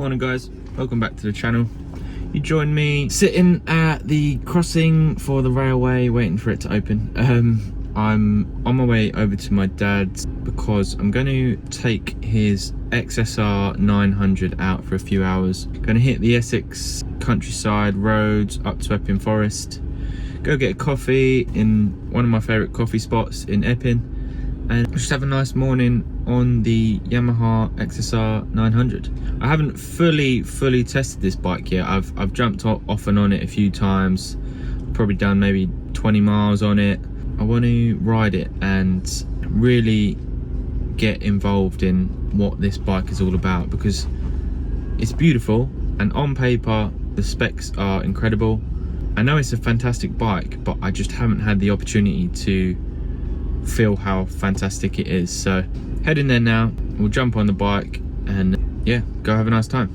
Morning guys, welcome back to the channel. You joined me sitting at the crossing for the railway waiting for it to open. I'm on my way over to my dad's because I'm going to take his XSR900 out for a few hours. Going to hit the Essex countryside roads up to Epping Forest, go get a coffee in one of my favourite coffee spots in Epping, and just have a nice morning on the Yamaha XSR900. I haven't fully tested this bike yet. I've jumped off and on it a few times, probably done maybe 20 miles on it. I want to ride it and really get involved in what this bike is all about, because it's beautiful and on paper the specs are incredible. I know it's a fantastic bike, but I just haven't had the opportunity to feel how fantastic it is. So heading there now, we'll jump on the bike and yeah, go have a nice time.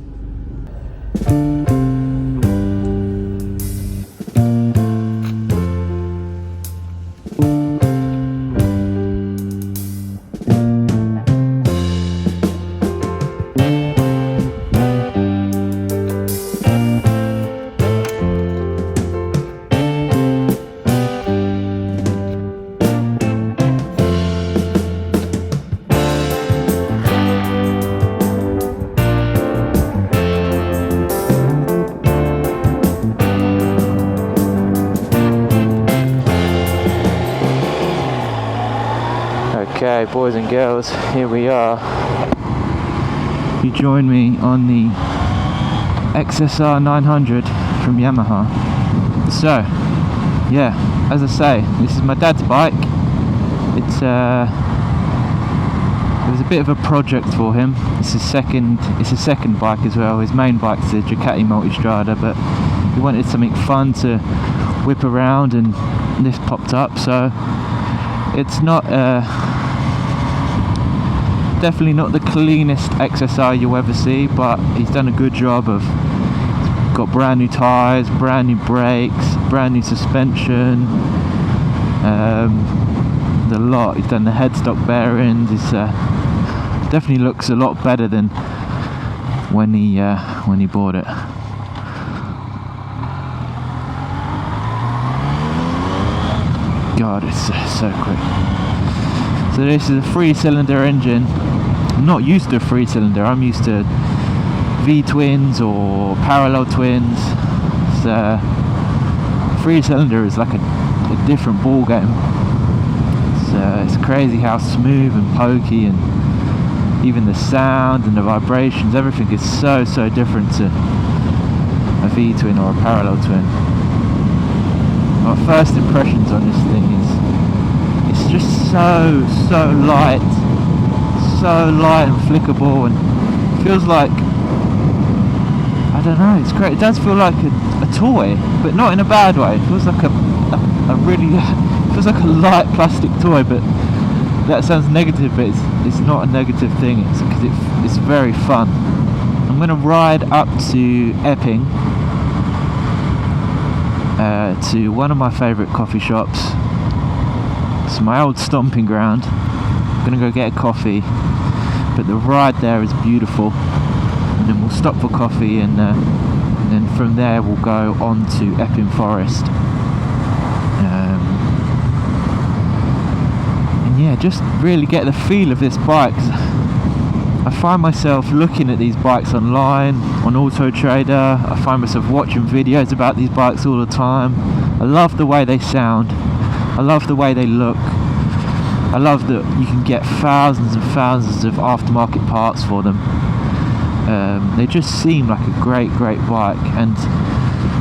Okay, boys and girls, here we are. You join me on the XSR900 from Yamaha. So, yeah, as I say, this is my dad's bike. It was a bit of a project for him. It's his second bike as well. His main bike's the Ducati Multistrada, but he wanted something fun to whip around, and this popped up. So it's not definitely not the cleanest XSR you'll ever see, but he's done a good job of, got brand new tyres, brand new brakes, brand new suspension, the lot. He's done the headstock bearings. It's definitely looks a lot better than when he bought it. God, it's so quick. So this is a 3-cylinder engine. I'm not used to a 3-cylinder. I'm used to V-twins or parallel twins. So 3-cylinder is like a different ball game. It's crazy how smooth and pokey, and even the sound and the vibrations, everything is so different to a V-twin or a parallel twin. My first impressions on this thing is it's just so light and flickable, and feels like, I don't know, it's great. It does feel like a toy, but not in a bad way. It feels like a really feels like a light plastic toy, but that sounds negative, but it's not a negative thing. It's because it's very fun. I'm going to ride up to Epping, to one of my favourite coffee shops. It's my old stomping ground. I'm going to go get a coffee, but the ride there is beautiful, and then we'll stop for coffee, and then from there we'll go on to Epping Forest. And yeah, just really get the feel of this bike. I find myself looking at these bikes online, on Auto Trader. I find myself watching videos about these bikes all the time. I love the way they sound. I love the way they look. I love that you can get thousands and thousands of aftermarket parts for them. They just seem like a great bike, and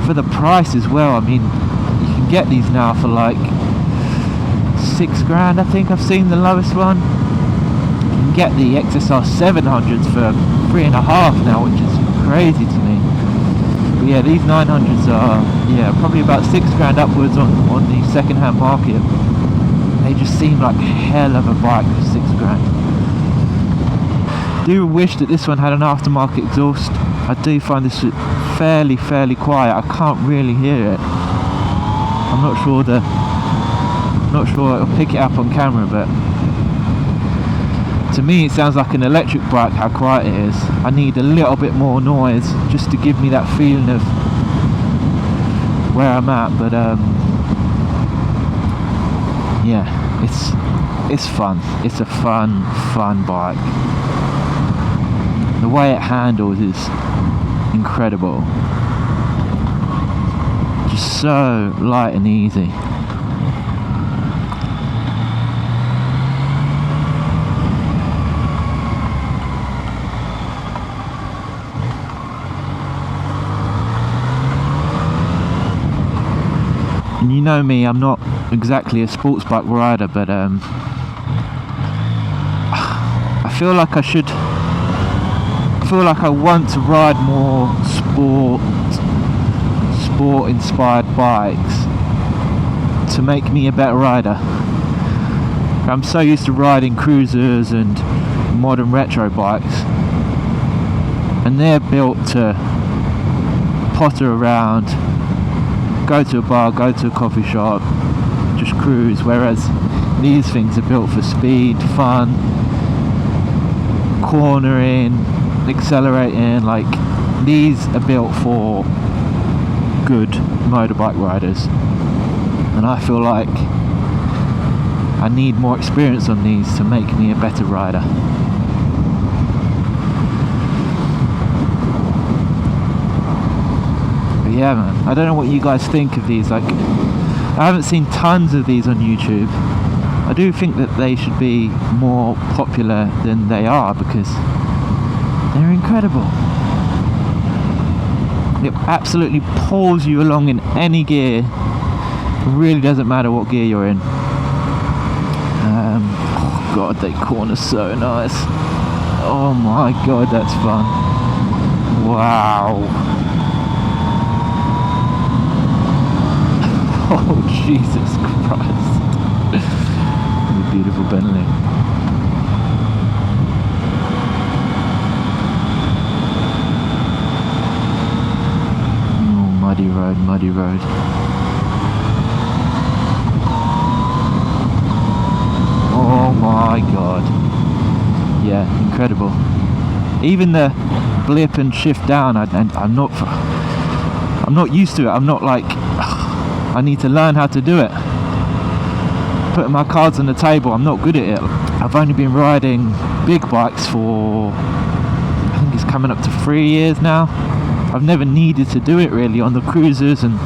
for the price as well. I mean, you can get these now for like $6,000. I think I've seen the lowest one. You can get the XSR900s for $3.5 now, which is crazy to me. But yeah, these 900s are probably about $6,000 upwards on the second-hand market. They just seem like a hell of a bike for $6,000. I do wish that this one had an aftermarket exhaust. I do find this fairly quiet. I can't really hear it. I'm not sure it'll pick it up on camera, but To me it sounds like an electric bike, how quiet it is. I need a little bit more noise just to give me that feeling of where I'm at, but yeah, it's fun. It's a fun bike. The way it handles is incredible. Just so light and easy. And you know me, I'm not exactly a sports bike rider, but I feel like I want to ride more sport inspired bikes to make me a better rider. I'm so used to riding cruisers and modern retro bikes, and they're built to potter around, go to a bar, go to a coffee shop, just cruise, whereas these things are built for speed, fun, cornering, accelerating. Like, these are built for good motorbike riders, and I feel like I need more experience on these to make me a better rider. But yeah, man, I don't know what you guys think of these. Like, I haven't seen tons of these on YouTube. I do think that they should be more popular than they are, because they're incredible. It absolutely pulls you along in any gear. It really doesn't matter what gear you're in. Oh god, they corner so nice. Oh my god, that's fun. Wow. Oh Jesus Christ. The beautiful Bentley. Oh, muddy road, muddy road. Oh my god. Yeah, incredible. Even the blip and shift down, I'm not used to it. I'm not like, I need to learn how to do it. Putting my cards on the table, I'm not good at it. I've only been riding big bikes for, I think it's coming up to 3 years now. I've never needed to do it really on the cruisers and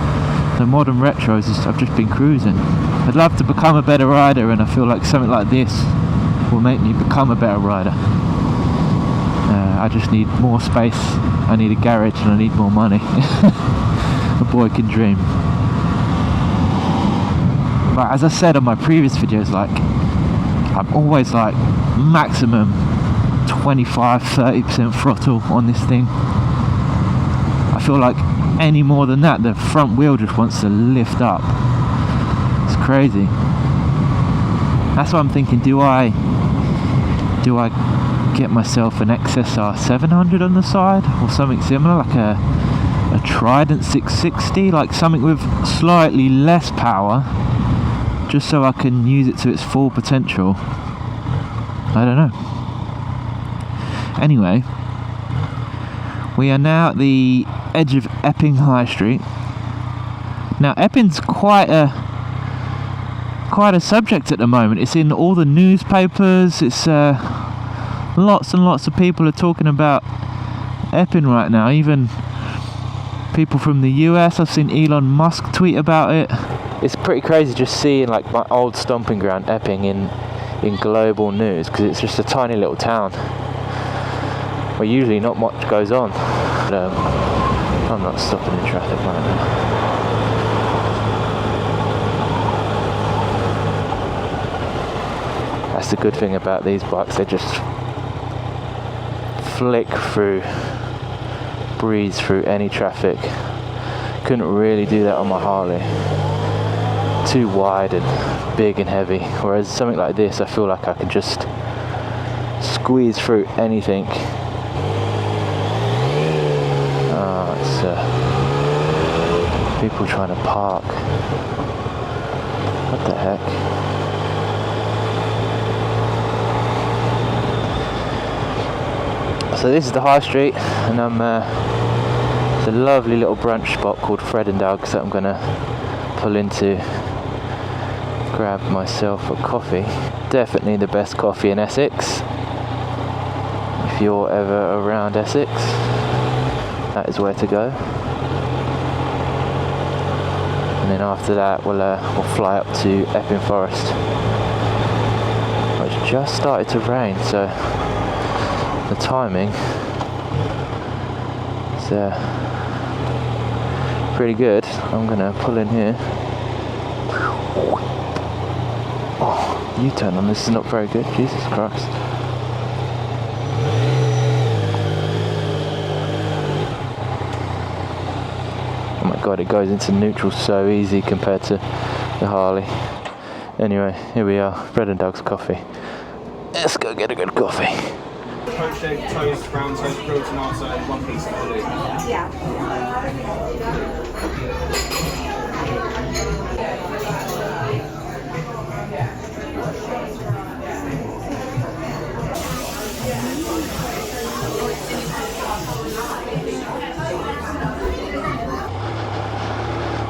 the modern retros. I've just been cruising. I'd love to become a better rider, and I feel like something like this will make me become a better rider. I just need more space, I need a garage, and I need more money. A boy can dream. But as I said on my previous videos, like, I'm always like maximum 25-30% throttle on this thing. I feel like any more than that, the front wheel just wants to lift up. It's crazy. That's why I'm thinking, do I get myself an XSR900 on the side, or something similar, like a Trident 660, like something with slightly less power, just so I can use it to its full potential. I don't know. Anyway, we are now at the edge of Epping High Street. Now, Epping's quite a subject at the moment. It's in all the newspapers. It's lots and lots of people are talking about Epping right now. Even people from the US. I've seen Elon Musk tweet about it. It's pretty crazy just seeing like my old stomping ground, Epping, in global news, because it's just a tiny little town where usually not much goes on. But, I'm not stopping in traffic right now. That's the good thing about these bikes, they just flick through, breeze through any traffic. Couldn't really do that on my Harley. Too wide and big and heavy. Whereas something like this, I feel like I can just squeeze through anything. It's people trying to park. What the heck? So this is the high street, and it's a lovely little brunch spot called Fred and Doug's that I'm gonna pull into, grab myself a coffee. Definitely the best coffee in Essex. If you're ever around Essex, that is where to go. And then after that we'll fly up to Epping Forest. It's just started to rain, so the timing is pretty good. I'm gonna pull in here. Oh, U-turn on this is not very good, Jesus Christ. Oh my god, it goes into neutral so easy compared to the Harley. Anyway, here we are, Fred and Doug's coffee. Let's go get a good coffee. Poached egg, toast, brown toast, grilled tomato, and 1 piece of blue. Yeah.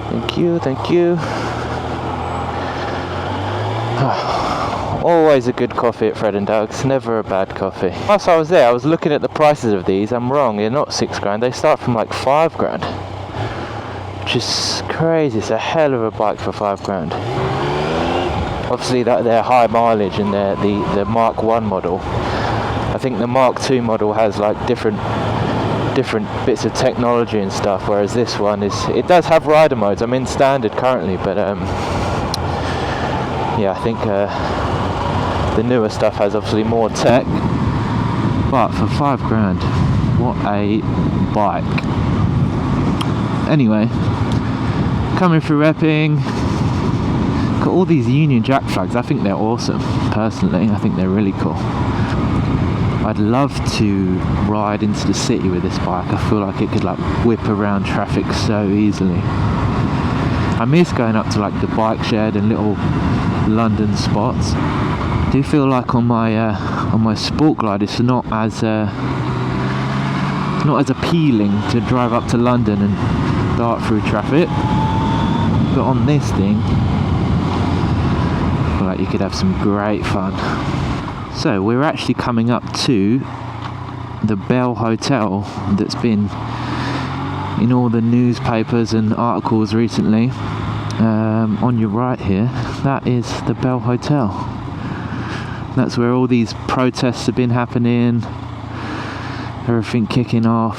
Thank you, thank you. Always a good coffee at Fred and Doug's, never a bad coffee. Whilst I was there, I was looking at the prices of these. I'm wrong, they're not £6 grand, they start from like £5 grand. Which is crazy, it's a hell of a bike for £5 grand. Obviously they're high mileage and they're the Mark 1 model. I think the Mark 2 model has like different bits of technology and stuff, whereas this one it does have rider modes. I'm in standard currently, but yeah, I think the newer stuff has obviously more tech, but for £5 grand, what a bike. Anyway, coming through Epping, got all these Union Jack flags. I think they're awesome, personally. I think they're really cool. I'd love to ride into the city with this bike. I feel like it could like whip around traffic so easily. I miss going up to like the bike shed and little London spots. I do feel like on my Sport Glide it's not as appealing to drive up to London and dart through traffic, but on this thing I feel like you could have some great fun. So we're actually coming up to the Bell Hotel that's been in all the newspapers and articles recently. On your right here, that is the Bell Hotel. That's where all these protests have been happening, everything kicking off.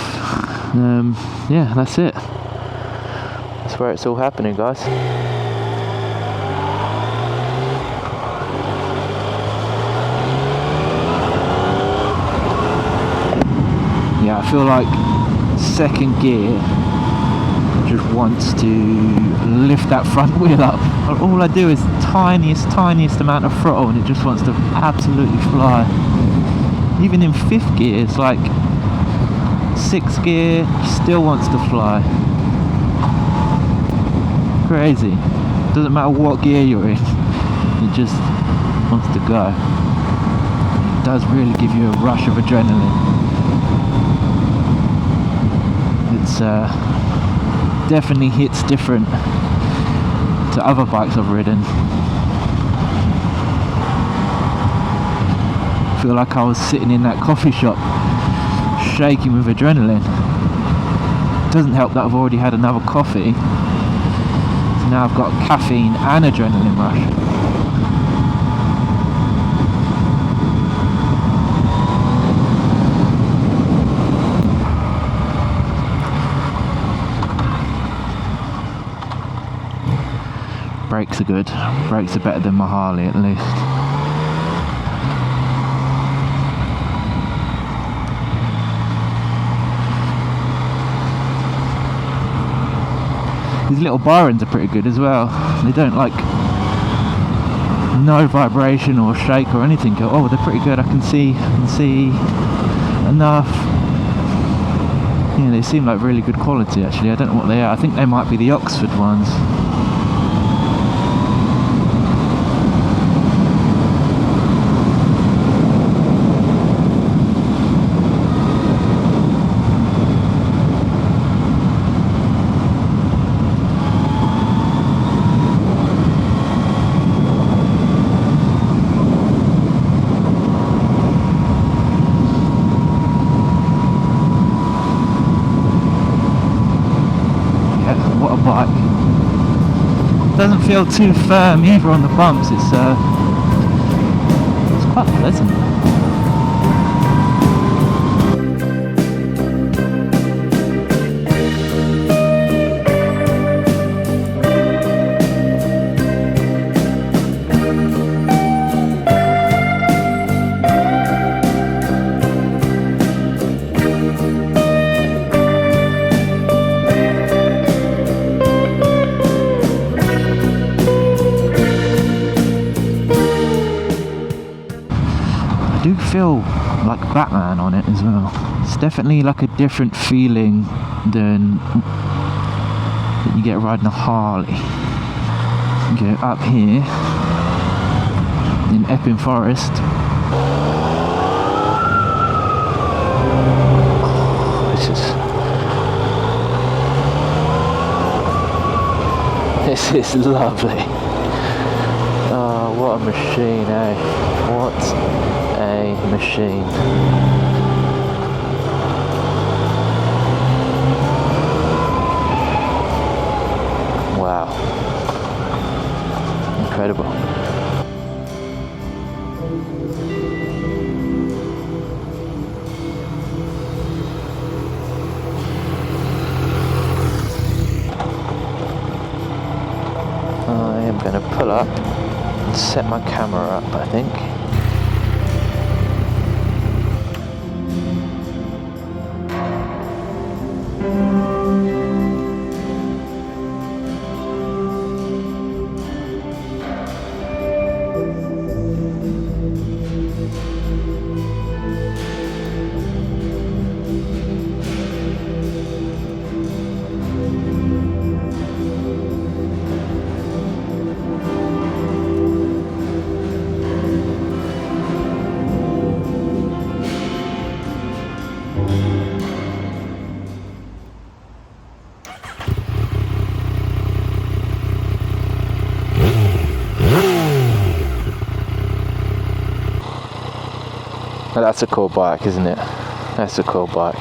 Yeah, that's it. That's where it's all happening, guys. Yeah, I feel like second gear just wants to lift that front wheel up. All I do is tiniest amount of throttle and it just wants to absolutely fly. Even in 5th gear, it's like 6th gear still wants to fly. Crazy. Doesn't matter what gear you're in, it just wants to go. It does really give you a rush of adrenaline. It's definitely hits different to other bikes I've ridden. I feel like I was sitting in that coffee shop shaking with adrenaline. Doesn't help that I've already had another coffee, so now I've got caffeine and adrenaline rush. Brakes are good. Brakes are better than my Harley at least. These little Byrons are pretty good as well. They don't like no vibration or shake or anything. Oh, they're pretty good. I can see enough. Yeah, they seem like really good quality actually. I don't know what they are. I think they might be the Oxford ones. doesn't feel too firm either on the bumps. It's quite pleasant. I do feel like Batman on it as well. It's definitely like a different feeling than that you get riding a Harley. You go up here in Epping Forest. This is lovely. Oh, what a machine, eh? What a machine. Wow. Incredible. I am going to pull up and set my camera up, I think. That's a cool bike, isn't it? That's a cool bike.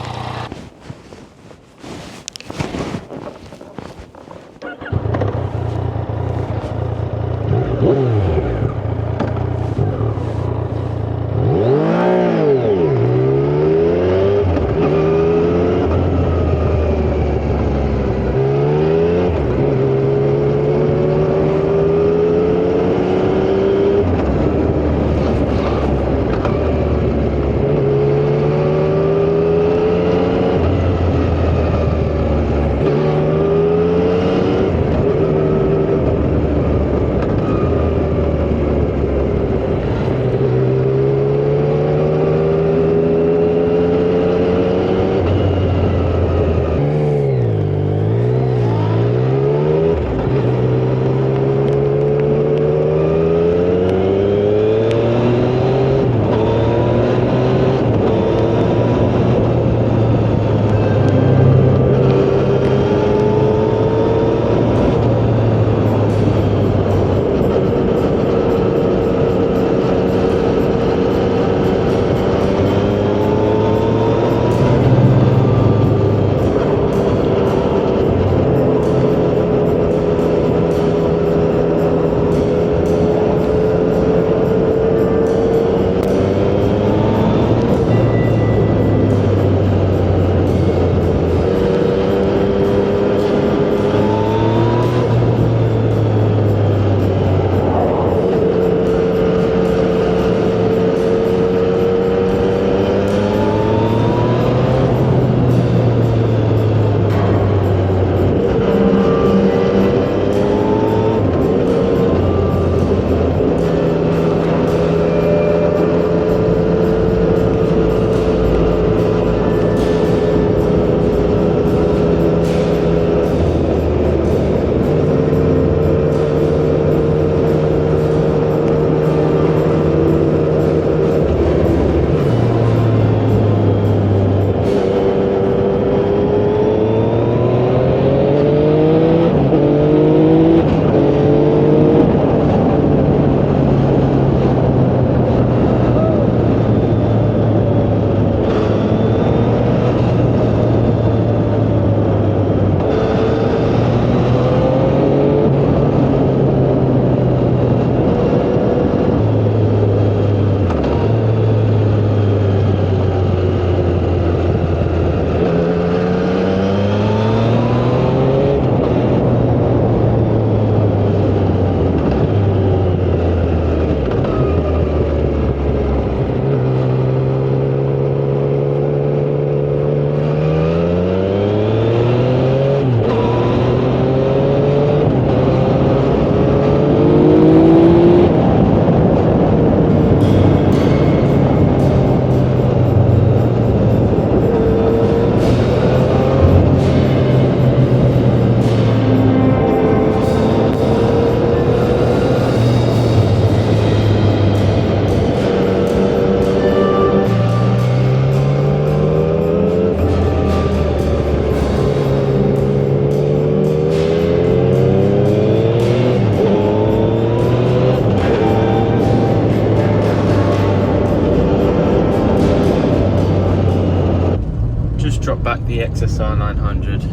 back the XSR900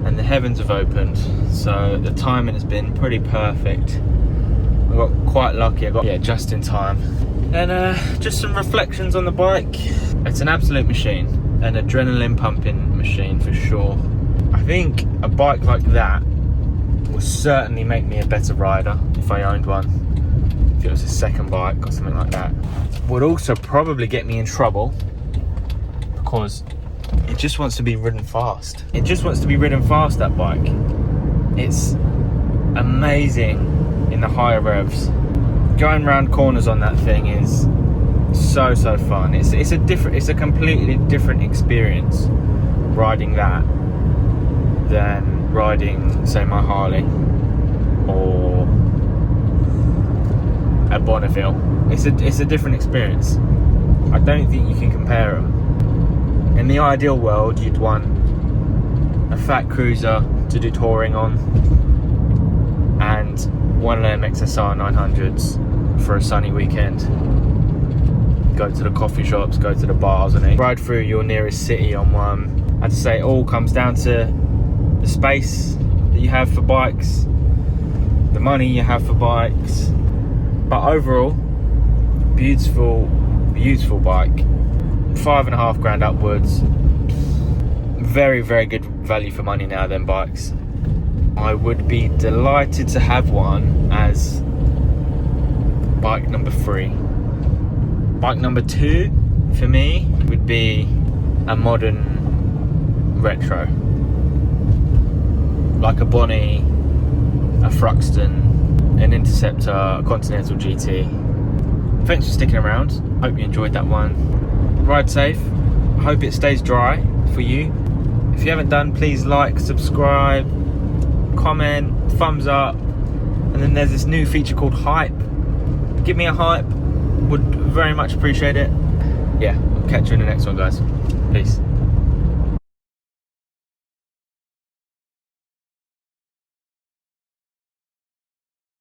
and the heavens have opened, so the timing has been pretty perfect. I got quite lucky, I got just in time. And just some reflections on the bike. It's an absolute machine, an adrenaline pumping machine for sure. I think a bike like that will certainly make me a better rider if I owned one. If it was a second bike or something like that. Would also probably get me in trouble because it just wants to be ridden fast. It just wants to be ridden fast, that bike. It's amazing in the higher revs. Going around corners on that thing is so fun. It's a completely different experience riding that than riding, say, my Harley or a Bonneville. It's a different experience. I don't think you can compare them. In the ideal world, you'd want a fat cruiser to do touring on and one of them XSR900s for a sunny weekend. Go to the coffee shops, go to the bars and ride through your nearest city on one. I'd say it all comes down to the space that you have for bikes, the money you have for bikes. But overall, beautiful bike. 5.5 grand upwards. Very good value for money now, them bikes. I would be delighted to have one as bike number 3. Bike number 2 for me would be a modern retro, like a Bonnie, a Thruxton, an Interceptor, a Continental GT. Thanks for sticking around. Hope you enjoyed that one. Ride safe. I hope it stays dry for you. If you haven't done, please like, subscribe, comment, thumbs up, and then there's this new feature called hype. Give me a hype, would very much appreciate it. Yeah, I'll catch you in the next one, guys. Peace.